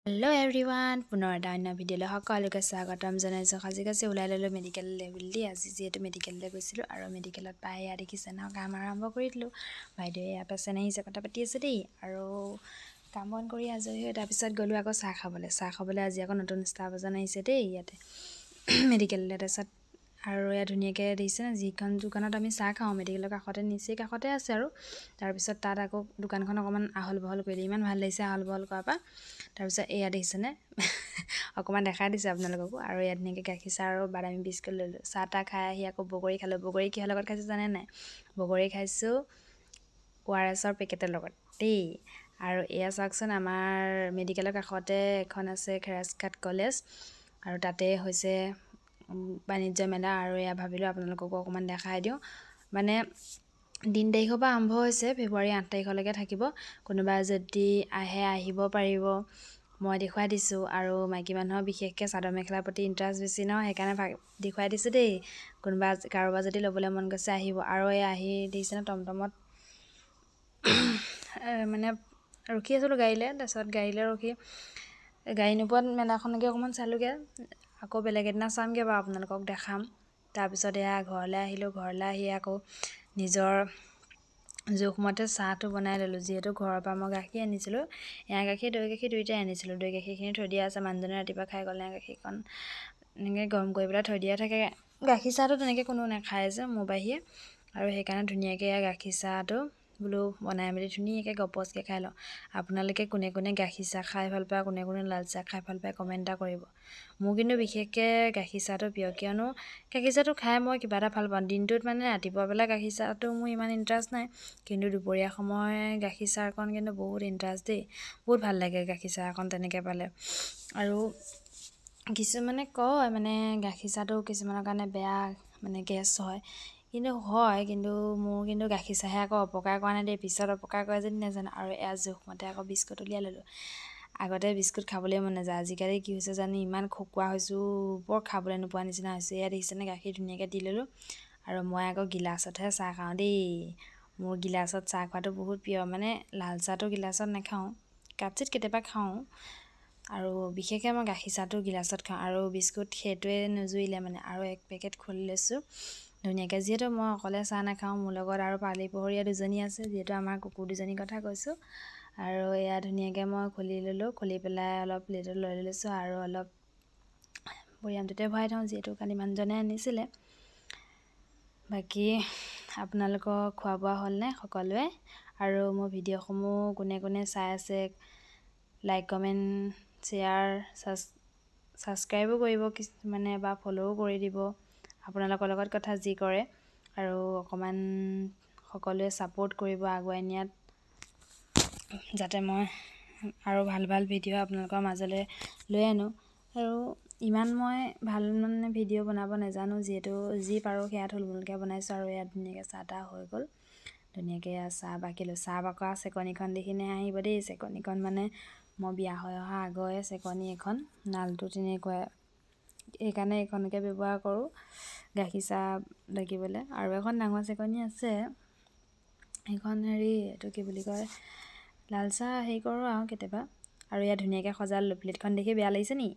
Hello' everyone পুনৰ এটা অন্য ভিডিঅ'লৈ সকলোকে স্বাগতম জনাইছোঁ। সাজি ওলাই ল'লোঁ মেডিকেললৈ বুলি। আজি যিহেতু মেডিকেললৈ গৈছিলোঁ আৰু মেডিকেলত পাই এয়া দেখিছে নহয়, কাম আৰম্ভ কৰি দিলোঁ। বাইদেৱে এয়া পেচেণ্ট আহিছে, কথা পাতি আছে দেই। আৰু কাম বন কৰি আজৰি হৈ তাৰপিছত গ'লোঁ আকৌ চাহ খাবলৈ। আজি আকৌ নতুন ষ্টাফ এজন আহিছে দেই ইয়াতে মেডিকেললৈ। তাৰপিছত আৰু এয়া ধুনীয়াকৈ দেখিছে যিখন দোকানত আমি চাহ খাওঁ মেডিকেলৰ কাষতে নিচেই কাষতে আছে আৰু তাৰপিছত তাত আকৌ দোকানখন অকণমান আহল বহল কৰি দিয়ে। ইমান ভাল লাগিছে আহল বহল কৰাৰ পৰা। তাৰপিছত এয়া দেখিছেনে অকণমান দেখাই দিছোঁ আপোনালোককো। আৰু ইয়াত ধুনীয়াকৈ গাখীৰ চাহ আৰু বাদামী বিস্কুট ল'লোঁ। চাহ তাহ খাই আহি আকৌ বগৰী খালোঁ। বগৰী কিহৰ লগত খাইছোঁ জানে নাই? বগৰী খাইছোঁ ORSৰ পেকেটৰ লগত দেই। আৰু এয়া চাওকচোন, আমাৰ মেডিকেলৰ কাষতে এখন আছে খেৰাজঘাট কলেজ, আৰু তাতে হৈছে বাণিজ্য মেলা। আৰু এয়া ভাবিলোঁ আপোনালোককো অকণমান দেখাই দিওঁ। মানে 3 তাৰিখৰ পৰা আৰম্ভ হৈছে, ফেব্ৰুৱাৰী 8 তাৰিখলৈকে থাকিব। কোনোবা যদি আহিব পাৰিব, মই দেখুৱাই দিছোঁ। আৰু মাইকী মানুহৰ বিশেষকৈ চাদৰ মেখেলাৰ প্ৰতি ইণ্টাৰেষ্ট বেছি নহয়, সেইকাৰণে দেখুৱাই দিছোঁ দেই। কাৰোবাৰ যদি ল'বলৈ মন গৈছে আহিব। আৰু এই আহি দেখিছেনে টমটমত মানে ৰখি আছিলোঁ গাড়ীলৈ। তাৰপিছত গাড়ীলৈ ৰখি গাড়ী নোপোৱাত মেলাখনকে অকণমান চালোঁগৈ। আকৌ বেলেগ এদিনা চামগৈ বাৰু, আপোনালোকক দেখাম। তাৰপিছত এয়া ঘৰলৈ আহিলোঁ। ঘৰলৈ আহি আকৌ নিজৰ জোখমতে চাহটো বনাই ল'লোঁ। যিহেতু ঘৰৰ পৰা মই গাখীৰ আনিছিলোঁ, এয়া গাখীৰ দৈ গাখীৰ দুয়োটাই আনিছিলোঁ। দৈ গাখীৰখিনি থৈ দিয়া আছে, মানুহজনে ৰাতিপুৱা খাই গ'ল। এয়া গাখীৰকণ এনেকৈ গৰম কৰি পেলাই থৈ দিয়া থাকে। গাখীৰ চাহটো তেনেকৈ কোনো নাখায় যে মোৰ বাহিৰে, আৰু সেইকাৰণে ধুনীয়াকৈ এয়া গাখীৰ চাহটো বোলো বনাই মেলি ধুনীয়াকৈ গপচকৈ খাই লওঁ। আপোনালোকে কোনে কোনে গাখীৰ চাহ খাই ভাল পায়, কোনে কোনে লাল চাহ খাই ভাল পায়, কমেণ্ট এটা কৰিব। মোৰ কিন্তু বিশেষকৈ গাখীৰ চাহটো প্ৰিয়, কিয়নো গাখীৰ চাহটো খাই মই কিবা এটা ভাল পাওঁ। দিনটোত মানে ৰাতিপুৱা বেলা গাখীৰ চাহটো মোৰ ইমান ইণ্টাৰেষ্ট নাই, কিন্তু দুপৰীয়া সময় গাখীৰ চাহকণ কিন্তু বহুত ইণ্টাৰেষ্ট দেই। বহুত ভাল লাগে গাখীৰ চাহ অকণ তেনেকৈ পালে। আৰু কিছুমানে কয় মানে গাখীৰ চাহটো কিছুমানৰ কাৰণে বেয়া, মানে গেছ হয়। কিন্তু মোৰ কিন্তু গাখীৰ চাহে আকৌ অপকাৰ কৰা নাই দেই। পিছত অপকাৰ কৰে যদি নাজানো। আৰু এয়া জোখমতে আকৌ বিস্কুট উলিয়াই ল'লোঁ। আগতে বিস্কুট খাবলৈ মন নাযায়, আজিকালি কি হৈছে জানো, ইমান খকুৱা হৈছোঁ, বৰ খাবলৈ নোপোৱা নিচিনা হৈছে। এয়া দেখিছেনে গাখীৰ ধুনীয়াকৈ দি ল'লোঁ। আৰু মই আকৌ গিলাচতহে চাহ খাওঁ দেই। মোৰ গিলাচত চাহ খোৱাটো বহুত প্ৰিয়। মানে লাল চাহটো গিলাচত নাখাওঁ, কাপচিত কেতিয়াবা খাওঁ। আৰু বিশেষকৈ মই গাখীৰ চাহটো গিলাচত খাওঁ। আৰু বিস্কুট সেইটোৱে নুজুৰিলে মানে আৰু 1 পেকেট খুলি লৈছোঁ ধুনীয়াকৈ। যিহেতু মই অকলে চাহ নাখাওঁ, মোৰ লগত আৰু পালি পহৰীয়া দুজনী আছে, যিহেতু আমাৰ কুকুৰ দুজনীৰ কথা কৈছোঁ। আৰু এয়া ধুনীয়াকৈ মই খুলি ল'লোঁ। খুলি পেলাই অলপ প্লেটত লৈ লৈছোঁ আৰু অলপ বৈয়ামটোতে ভৰাই থওঁ, যিহেতু কালি মানুহজনে আনিছিলে। বাকী আপোনালোকৰ খোৱা বোৱা হ'লনে সকলোৱে? আৰু মোৰ ভিডিঅ'সমূহ কোনে কোনে চাই আছে, লাইক কমেণ্ট শ্বেয়াৰ ছাবস্ক্ৰাইবো কৰিব কিছুমানে, বা ফ'ল'ও কৰি দিব, আপোনালোকৰ লগত কথা যি কৰে। আৰু অকণমান সকলোৱে ছাপোৰ্ট কৰিব আগুৱাই নিয়াত, যাতে মই আৰু ভাল ভাল ভিডিঅ' আপোনালোকৰ মাজলৈ লৈ আনো। আৰু ইমান মই ভাল মানে ভিডিঅ' বনাব নাজানো, যিহেতু যি পাৰোঁ সেয়া থুলমূলকৈ বনাইছোঁ। আৰু ইয়াত ধুনীয়াকৈ চাহ তাহ হৈ গ'ল। ধুনীয়াকৈ চাহ বাকিলোঁ। চাহ বাকা চেকনিখন দেখিনে আহিব দেই। চেকনিখন মানে মই বিয়া হৈ অহা আগৰে চেকনি এখন, নালটো তেনেকুৱাই, সেইকাৰণে এইখনকে ব্যৱহাৰ কৰোঁ গাখীৰ চাহ লাগিবলৈ। আৰু এখন ডাঙৰ চেকনি আছে, সেইখন এইটো কি বুলি কয়, লাল চাহ হেৰি কৰোঁ আৰু কেতিয়াবা। আৰু ইয়াত ধুনীয়াকৈ সজালোঁ। প্লেটখন দেখি বেয়া লাগিছে নি?